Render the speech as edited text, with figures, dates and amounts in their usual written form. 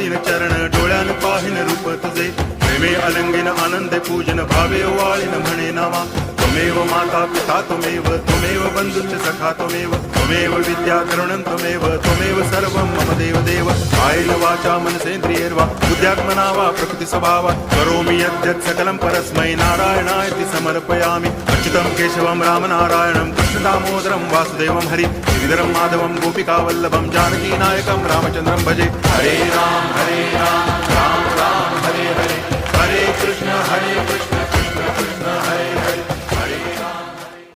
धरीन चरण डोळ्यान पाहिन रूप तुझे प्रेमे अलंगिन आनंदे पूजन भावे वाळीन म्हणे नामा त्वमेव माता पिता त्वमेव बंधुश्च सखा त्वमेव विद्या द्रविणं त्वमेव सर्वं मम देव कायेन वाचा मनसेन्द्रियैर्वा बुद्ध्यात्मना वा प्रकृति स्वभावात् करोमि यद्यत् सकलं परस्मै नारायणायति समर्पयामि अच्युतं केशवं रामनारायणं कृष्णदामोदरं वासुदेवं हरि श्रीधरं माधवं गोपिकावल्लभं जानकीनायकं रामचन्द्रं भजे हरे राम राम राम हरे हरे हरे कृष्ण